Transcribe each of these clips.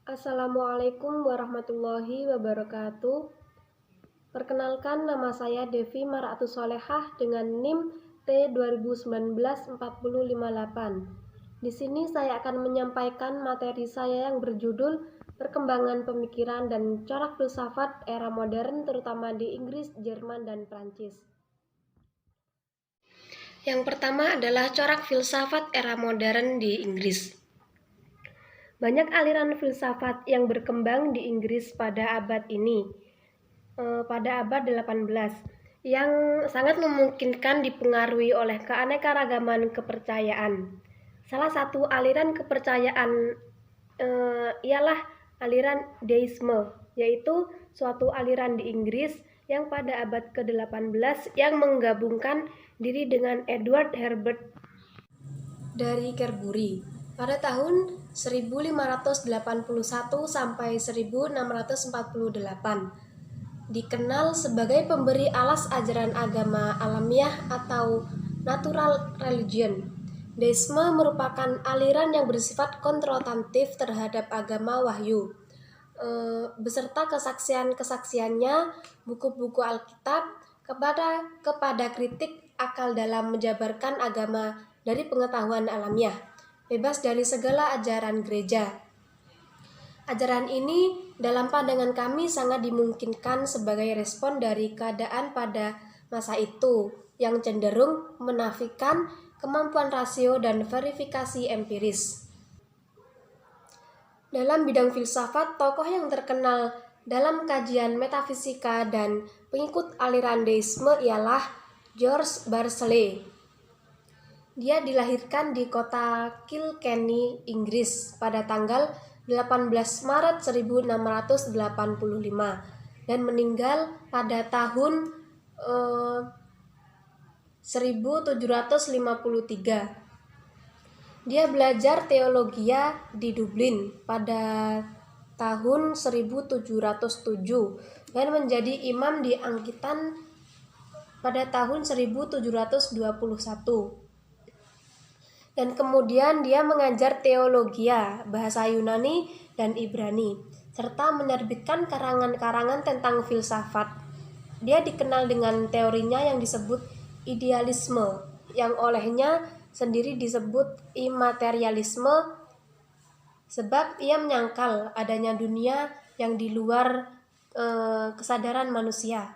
Assalamualaikum warahmatullahi wabarakatuh. Perkenalkan, nama saya Devi Mar'atus Solehah dengan NIM T20194058. Di sini saya akan menyampaikan materi saya yang berjudul Perkembangan Pemikiran dan Corak Filsafat Era Modern terutama di Inggris, Jerman, dan Prancis. Yang pertama adalah corak filsafat era modern di Inggris. Banyak aliran filsafat yang berkembang di Inggris pada abad ini, pada abad 18, yang sangat memungkinkan dipengaruhi oleh keanekaragaman kepercayaan. Salah satu aliran kepercayaan ialah aliran deisme, yaitu suatu aliran di Inggris yang pada abad ke-18 yang menggabungkan diri dengan Edward Herbert dari Canterbury pada tahun 1581 sampai 1648. Dikenal sebagai pemberi alas ajaran agama alamiah atau natural religion. Deisme merupakan aliran yang bersifat kontrotatif terhadap agama wahyu, beserta kesaksian-kesaksiannya, buku-buku Alkitab, kepada kritik akal dalam menjabarkan agama dari pengetahuan alamiah, bebas dari segala ajaran gereja. Ajaran ini dalam pandangan kami sangat dimungkinkan sebagai respon dari keadaan pada masa itu yang cenderung menafikan kemampuan rasio dan verifikasi empiris. Dalam bidang filsafat, tokoh yang terkenal dalam kajian metafisika dan pengikut aliran deisme ialah George Berkeley. Dia dilahirkan di kota Kilkenny, Inggris pada tanggal 18 Maret 1685 dan meninggal pada tahun 1753. Dia belajar teologia di Dublin pada tahun 1707 dan menjadi imam di Angkitan pada tahun 1721. Dan kemudian dia mengajar teologia, bahasa Yunani dan Ibrani, serta menerbitkan karangan-karangan tentang filsafat. Dia dikenal dengan teorinya yang disebut idealisme, yang olehnya sendiri disebut imaterialisme, sebab ia menyangkal adanya dunia yang di luar kesadaran manusia.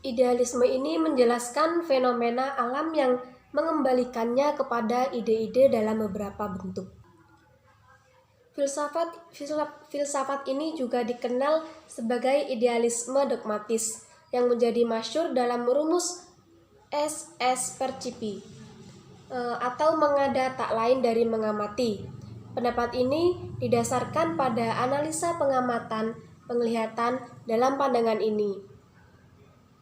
Idealisme ini menjelaskan fenomena alam yang mengembalikannya kepada ide-ide dalam beberapa bentuk. Filsafat ini juga dikenal sebagai idealisme dogmatis yang menjadi masyhur dalam rumus S percipi atau mengada tak lain dari mengamati. Pendapat ini didasarkan pada analisa pengamatan penglihatan dalam pandangan ini.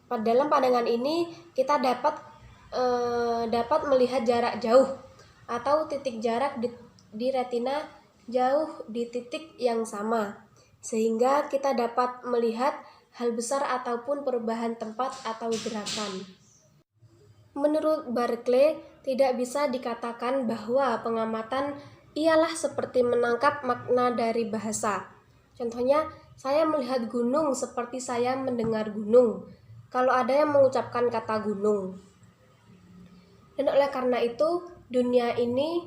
Dalam pandangan ini kita dapat melihat jarak jauh atau titik jarak di retina jauh di titik yang sama, sehingga kita dapat melihat hal besar ataupun perubahan tempat atau gerakan. Menurut Berkeley, tidak bisa dikatakan bahwa pengamatan ialah seperti menangkap makna dari bahasa. Contohnya, saya melihat gunung seperti saya mendengar gunung, kalau ada yang mengucapkan kata gunung. Dan oleh karena itu, dunia ini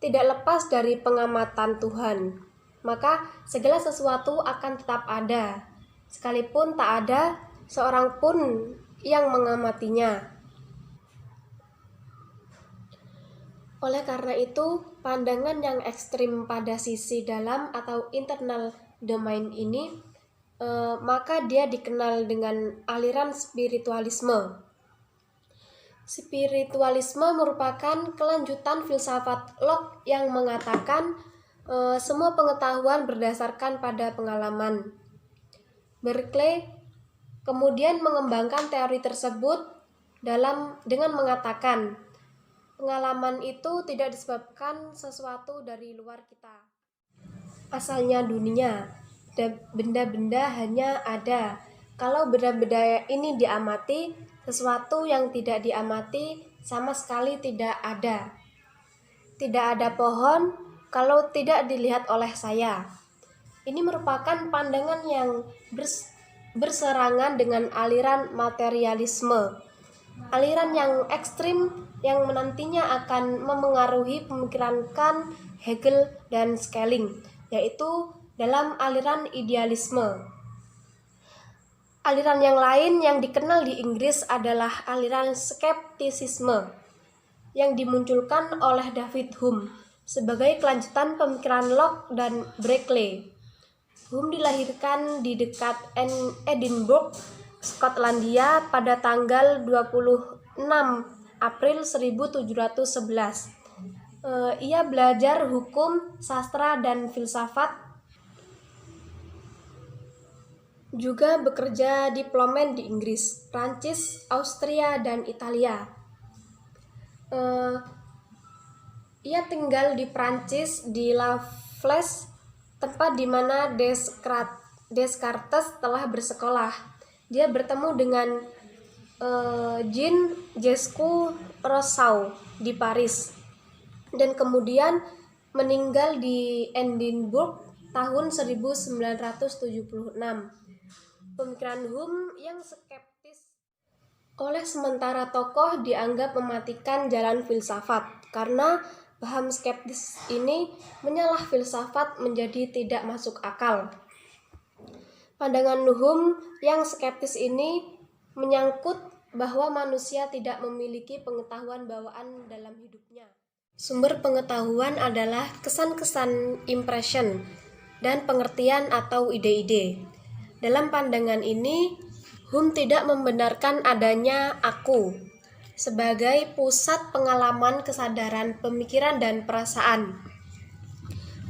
tidak lepas dari pengamatan Tuhan. Maka segala sesuatu akan tetap ada, sekalipun tak ada seorang pun yang mengamatinya. Oleh karena itu, pandangan yang ekstrim pada sisi dalam atau internal domain ini, maka dia dikenal dengan aliran spiritualisme. Spiritualisme merupakan kelanjutan filsafat Locke yang mengatakan semua pengetahuan berdasarkan pada pengalaman. Berkeley kemudian mengembangkan teori tersebut dengan mengatakan pengalaman itu tidak disebabkan sesuatu dari luar kita. Asalnya dunia, benda-benda hanya ada. Kalau benda-benda ini diamati, sesuatu yang tidak diamati sama sekali tidak ada. Tidak ada pohon kalau tidak dilihat oleh saya. Ini merupakan pandangan yang berserangan dengan aliran materialisme, aliran yang ekstrim yang menantinya akan memengaruhi pemikiran Kant, Hegel, dan Schelling, yaitu dalam aliran idealisme. Aliran yang lain yang dikenal di Inggris adalah aliran skeptisisme yang dimunculkan oleh David Hume sebagai kelanjutan pemikiran Locke dan Berkeley. Hume dilahirkan di dekat Edinburgh, Skotlandia pada tanggal 26 April 1711. Ia belajar hukum, sastra, dan filsafat. Juga bekerja diplomat di Inggris, Prancis, Austria, dan Italia. Ia tinggal di Prancis di La Flèche, tempat di mana Descartes telah bersekolah. Dia bertemu dengan Jean-Jacques Rousseau di Paris dan kemudian meninggal di Edinburgh tahun 1976. Pemikiran Hume yang skeptis oleh sementara tokoh dianggap mematikan jalan filsafat karena paham skeptis ini menyalah filsafat menjadi tidak masuk akal. Pandangan Hume yang skeptis ini menyangkut bahwa manusia tidak memiliki pengetahuan bawaan dalam hidupnya. Sumber pengetahuan adalah kesan-kesan impression dan pengertian atau ide-ide. Dalam pandangan ini, Hume tidak membenarkan adanya aku sebagai pusat pengalaman, kesadaran, pemikiran, dan perasaan.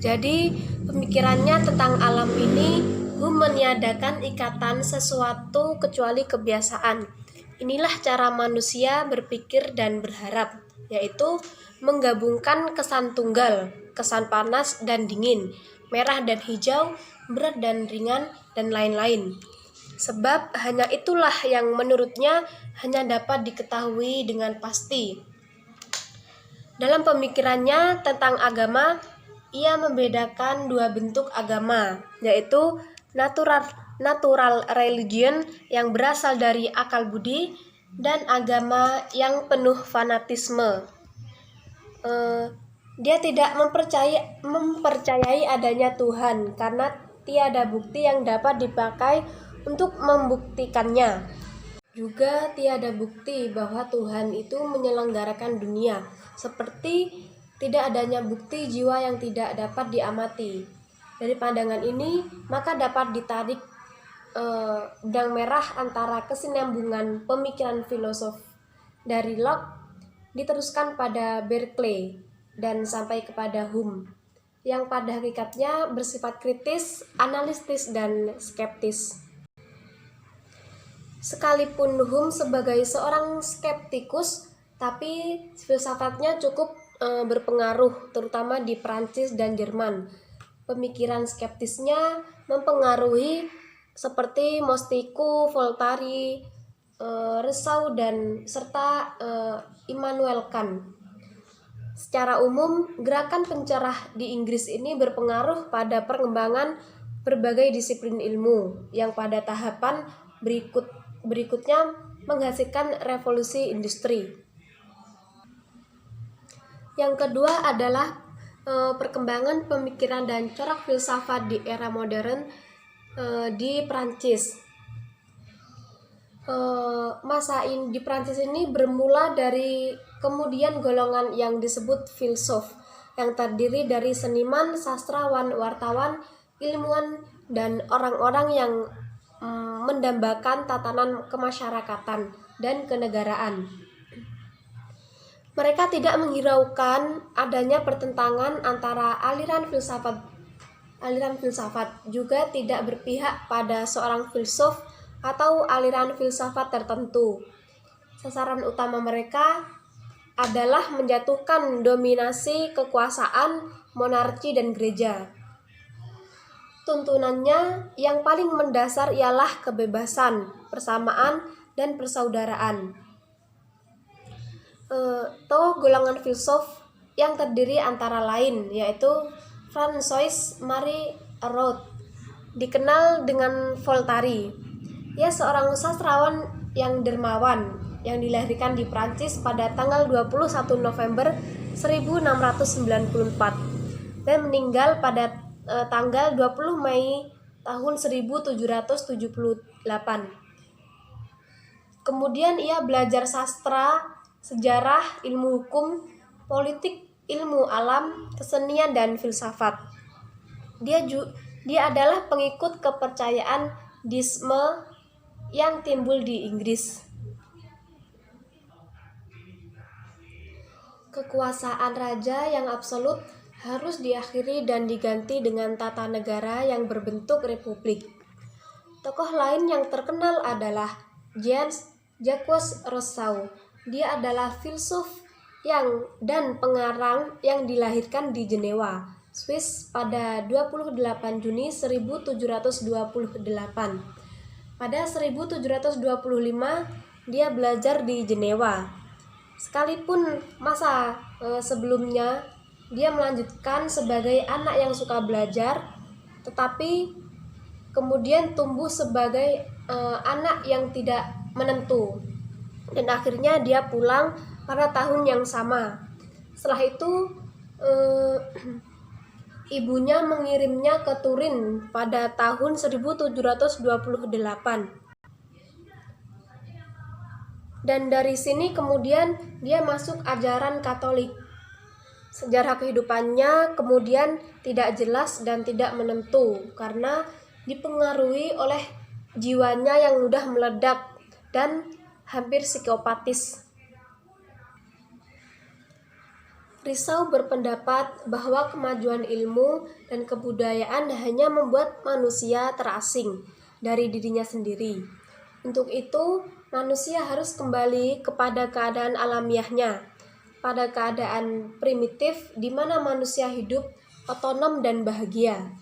Jadi, pemikirannya tentang alam ini, Hume meniadakan ikatan sesuatu kecuali kebiasaan. Inilah cara manusia berpikir dan berharap, yaitu menggabungkan kesan tunggal, kesan panas dan dingin, merah dan hijau, berat dan ringan, dan lain-lain. Sebab hanya itulah yang menurutnya hanya dapat diketahui dengan pasti. Dalam pemikirannya tentang agama, ia membedakan dua bentuk agama, yaitu natural religion yang berasal dari akal budi dan agama yang penuh fanatisme. Dia tidak mempercayai adanya Tuhan karena tiada bukti yang dapat dipakai untuk membuktikannya. Juga tiada bukti bahwa Tuhan itu menyelenggarakan dunia, seperti tidak adanya bukti jiwa yang tidak dapat diamati. Dari pandangan ini, maka dapat ditarik benang merah antara kesinambungan pemikiran filosof dari Locke diteruskan pada Berkeley dan sampai kepada Hume, yang pada hakikatnya bersifat kritis, analitis, dan skeptis. Sekalipun Hume sebagai seorang skeptikus, tapi filsafatnya cukup berpengaruh, terutama di Prancis dan Jerman. Pemikiran skeptisnya mempengaruhi seperti Montesquieu, Voltaire, Rousseau, dan serta Immanuel Kant. Secara umum, gerakan pencerah di Inggris ini berpengaruh pada perkembangan berbagai disiplin ilmu yang pada tahapan berikutnya menghasilkan revolusi industri. Yang kedua adalah perkembangan pemikiran dan corak filsafat di era modern di Prancis. Masa di Prancis ini bermula dari kemudian golongan yang disebut filsuf, yang terdiri dari seniman, sastrawan, wartawan, ilmuwan, dan orang-orang yang mendambakan tatanan kemasyarakatan dan kenegaraan. Mereka tidak menghiraukan adanya pertentangan antara aliran filsafat, juga tidak berpihak pada seorang filsuf atau aliran filsafat tertentu. Sasaran utama mereka adalah menjatuhkan dominasi kekuasaan, monarki, dan gereja. Tuntunannya yang paling mendasar ialah kebebasan, persamaan, dan persaudaraan. Golongan filsuf yang terdiri antara lain yaitu François Marie Araud, dikenal dengan Voltaire. Ia seorang sastrawan yang dermawan yang dilahirkan di Prancis pada tanggal 21 November 1694 dan meninggal pada tanggal 20 Mei tahun 1778. Kemudian ia belajar sastra, sejarah, ilmu hukum, politik, ilmu alam, kesenian, dan filsafat. Dia adalah pengikut kepercayaan Deisme yang timbul di Inggris. Kekuasaan raja yang absolut harus diakhiri dan diganti dengan tata negara yang berbentuk republik. Tokoh lain yang terkenal adalah Jean-Jacques Rousseau. Dia adalah filsuf dan pengarang yang dilahirkan di Jenewa, Swiss pada 28 Juni 1728. Pada 1725 dia belajar di Jenewa. Sekalipun masa sebelumnya dia melanjutkan sebagai anak yang suka belajar, tetapi kemudian tumbuh sebagai anak yang tidak menentu. Dan akhirnya dia pulang pada tahun yang sama. Setelah itu ibunya mengirimnya ke Turin pada tahun 1728. Dan dari sini kemudian dia masuk ajaran Katolik. Sejarah kehidupannya kemudian tidak jelas dan tidak menentu karena dipengaruhi oleh jiwanya yang mudah meledak dan hampir psikopatis. Rousseau berpendapat bahwa kemajuan ilmu dan kebudayaan hanya membuat manusia terasing dari dirinya sendiri. Untuk itu, manusia harus kembali kepada keadaan alamiahnya, pada keadaan primitif di mana manusia hidup otonom dan bahagia.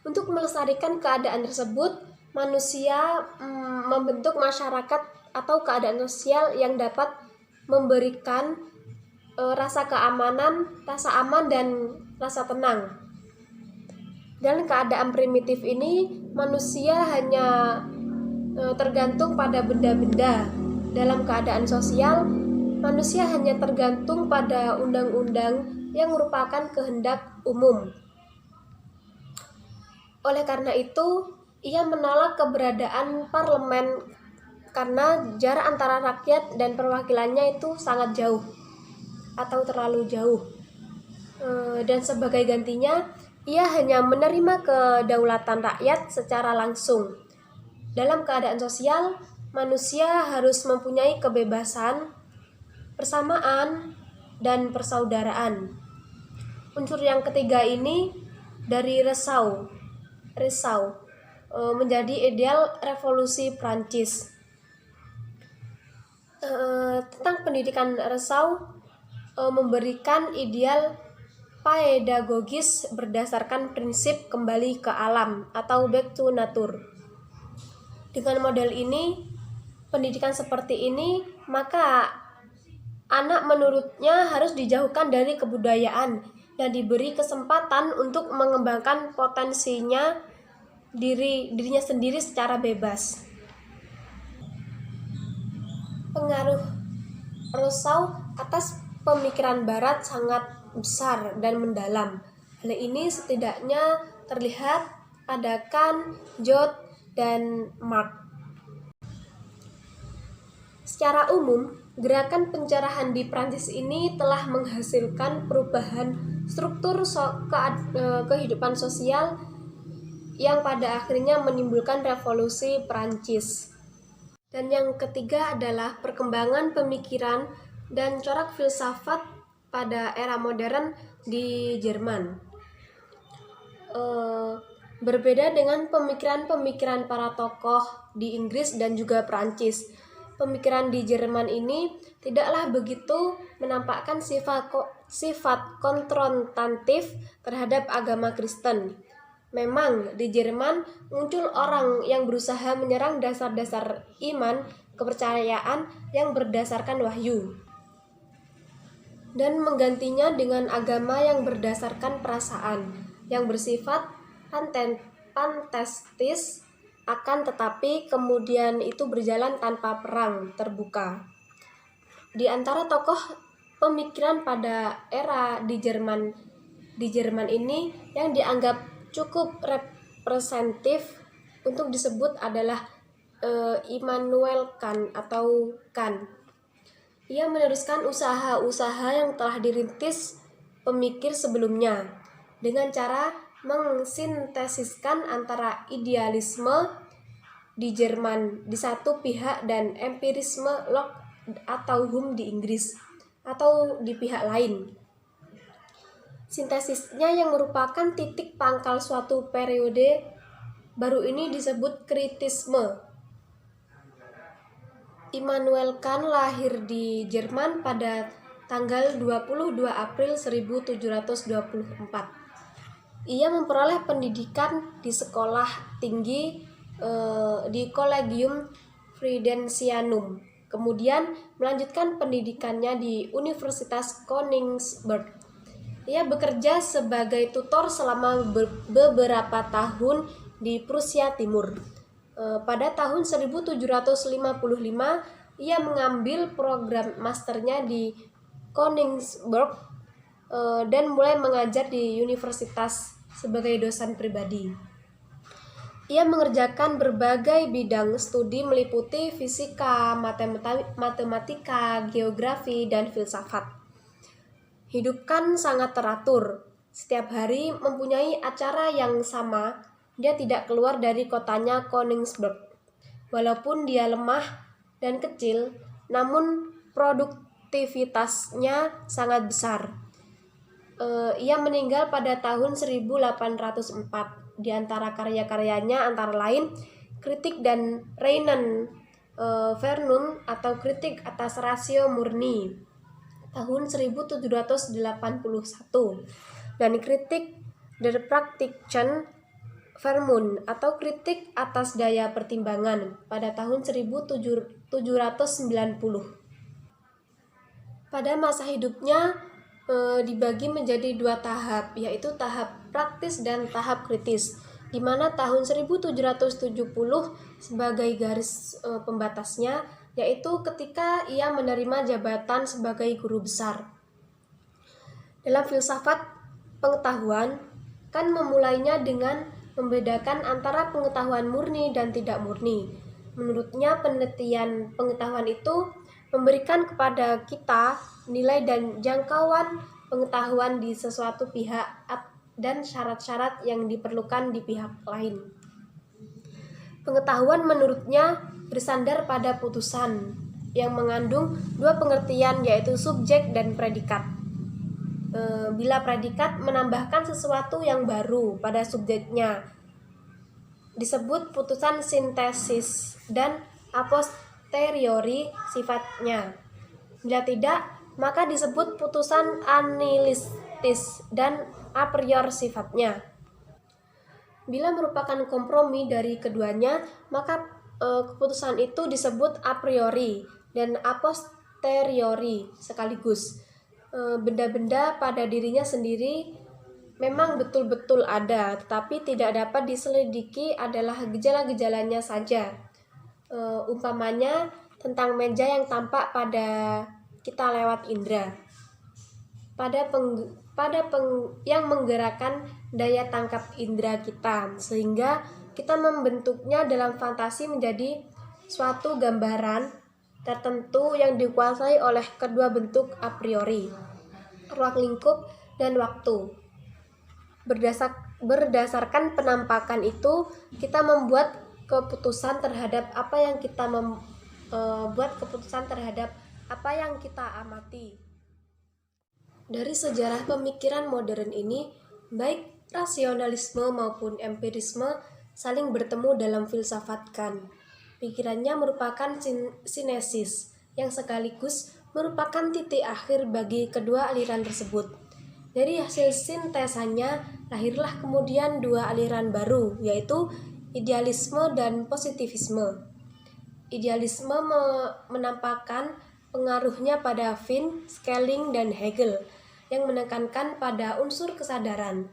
Untuk melestarikan keadaan tersebut, manusia membentuk masyarakat atau keadaan sosial yang dapat memberikan rasa keamanan, rasa aman, dan rasa tenang. Dalam keadaan primitif ini, manusia hanya tergantung pada benda-benda. Dalam keadaan sosial, manusia hanya tergantung pada undang-undang yang merupakan kehendak umum. Oleh karena itu, ia menolak keberadaan parlemen karena jarak antara rakyat dan perwakilannya itu sangat jauh atau terlalu jauh. Dan sebagai gantinya, ia hanya menerima kedaulatan rakyat secara langsung. Dalam keadaan sosial, manusia harus mempunyai kebebasan, persamaan, dan persaudaraan. Unsur yang ketiga ini dari Rousseau menjadi ideal revolusi Prancis. Tentang pendidikan, Rousseau memberikan ideal pedagogis berdasarkan prinsip kembali ke alam atau back to nature. Dengan model ini, pendidikan seperti ini, maka anak menurutnya harus dijauhkan dari kebudayaan dan diberi kesempatan untuk mengembangkan potensinya dirinya sendiri secara bebas. Pengaruh Rousseau atas pemikiran Barat sangat besar dan mendalam. Hal ini setidaknya terlihat pada Kant, Jood, dan Marx. Secara umum, gerakan pencerahan di Prancis ini telah menghasilkan perubahan struktur kehidupan sosial yang pada akhirnya menimbulkan revolusi Prancis. Dan yang ketiga adalah perkembangan pemikiran dan corak filsafat pada era modern di Jerman. Berbeda dengan pemikiran-pemikiran para tokoh di Inggris dan juga Prancis, pemikiran di Jerman ini tidaklah begitu menampakkan sifat konfrontatif terhadap agama Kristen. Memang di Jerman muncul orang yang berusaha menyerang dasar-dasar iman, kepercayaan yang berdasarkan wahyu. dan menggantinya dengan agama yang berdasarkan perasaan, yang bersifat fantastis, akan tetapi kemudian itu berjalan tanpa perang terbuka. Di antara tokoh pemikiran pada era di Jerman ini yang dianggap cukup representatif untuk disebut adalah Immanuel Kant atau Kant. Ia meneruskan usaha-usaha yang telah dirintis pemikir sebelumnya dengan cara mensintesiskan antara idealisme di Jerman di satu pihak dan empirisme Locke atau Hume di Inggris atau di pihak lain. Sintesisnya yang merupakan titik pangkal suatu periode baru ini disebut kritisme. Immanuel Kant lahir di Jerman pada tanggal 22 April 1724. Ia memperoleh pendidikan di sekolah tinggi di Collegium Fridensianum. Kemudian melanjutkan pendidikannya di Universitas Königsberg. Ia bekerja sebagai tutor selama beberapa tahun di Prusia Timur. Pada tahun 1755, ia mengambil program masternya di Königsberg dan mulai mengajar di universitas sebagai dosen pribadi. Ia mengerjakan berbagai bidang studi meliputi fisika, matematika, geografi, dan filsafat. Hidup Kant sangat teratur. Setiap hari mempunyai acara yang sama. Dia tidak keluar dari kotanya Königsberg. Walaupun dia lemah dan kecil, namun produktivitasnya sangat besar. Ia meninggal pada tahun 1804. Di antara karya-karyanya antara lain Kritik dan Reinen Vernunft atau Kritik atas Rasio Murni tahun 1781 dan Kritik der Praktischen Vernunft atau Kritik atas Daya Pertimbangan pada tahun 1790. Pada masa hidupnya dibagi menjadi dua tahap, yaitu tahap praktis dan tahap kritis, di mana tahun 1770 sebagai garis pembatasnya, yaitu ketika ia menerima jabatan sebagai guru besar. Dalam filsafat pengetahuan, Kant memulainya dengan membedakan antara pengetahuan murni dan tidak murni. Menurutnya, penelitian pengetahuan itu memberikan kepada kita nilai dan jangkauan pengetahuan di sesuatu pihak dan syarat-syarat yang diperlukan di pihak lain. Pengetahuan menurutnya bersandar pada putusan yang mengandung dua pengertian, yaitu subjek dan predikat. Bila predikat menambahkan sesuatu yang baru pada subjeknya, disebut putusan sintesis dan a posteriori sifatnya. Bila tidak, maka disebut putusan anilistis dan a priori sifatnya. Bila merupakan kompromi dari keduanya, maka keputusan itu disebut a priori dan a posteriori sekaligus. Benda-benda pada dirinya sendiri memang betul-betul ada, tetapi tidak dapat diselidiki adalah gejala-gejalanya saja. Umpamanya tentang meja yang tampak pada kita lewat indera, yang menggerakkan daya tangkap indera kita, sehingga kita membentuknya dalam fantasi menjadi suatu gambaran tertentu yang dikuasai oleh kedua bentuk a priori, ruang lingkup dan waktu. Berdasarkan penampakan itu, kita membuat keputusan terhadap apa yang kita amati. Dari sejarah pemikiran modern ini, baik rasionalisme maupun empirisme saling bertemu dalam filsafat Kant. Pikirannya merupakan sinesis yang sekaligus merupakan titik akhir bagi kedua aliran tersebut. Dari hasil sintesanya lahirlah kemudian dua aliran baru, yaitu idealisme dan positivisme. Idealisme menampakkan pengaruhnya pada Finn, Schelling, dan Hegel yang menekankan pada unsur kesadaran.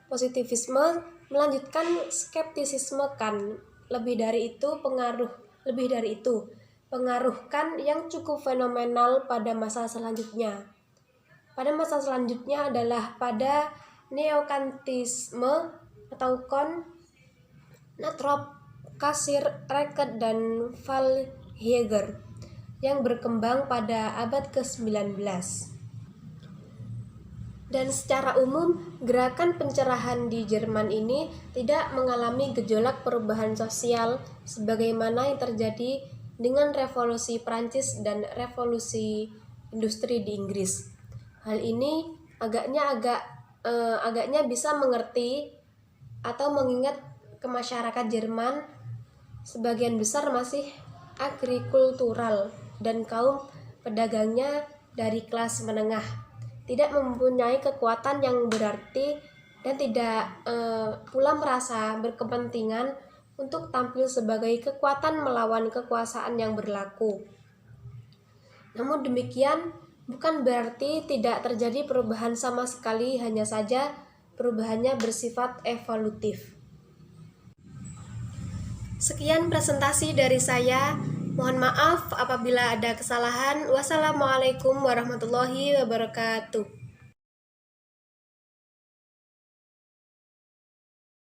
Positivisme melanjutkan skeptisisme Kant. Lebih dari itu, pengaruh Kant yang cukup fenomenal pada masa selanjutnya. Pada masa selanjutnya adalah pada neokantisme atau Natrop, Kasir, Reket, dan Valheger yang berkembang pada abad ke-19. Dan secara umum, gerakan pencerahan di Jerman ini tidak mengalami gejolak perubahan sosial sebagaimana yang terjadi dengan revolusi Prancis dan revolusi industri di Inggris. Hal ini agaknya bisa mengerti atau mengingat ke masyarakat Jerman sebagian besar masih agrikultural dan kaum pedagangnya dari kelas menengah tidak mempunyai kekuatan yang berarti dan tidak pula merasa berkepentingan untuk tampil sebagai kekuatan melawan kekuasaan yang berlaku. Namun demikian bukan berarti tidak terjadi perubahan sama sekali, hanya saja perubahannya bersifat evolutif. Sekian presentasi dari saya. Mohon maaf apabila ada kesalahan. Wassalamualaikum warahmatullahi wabarakatuh.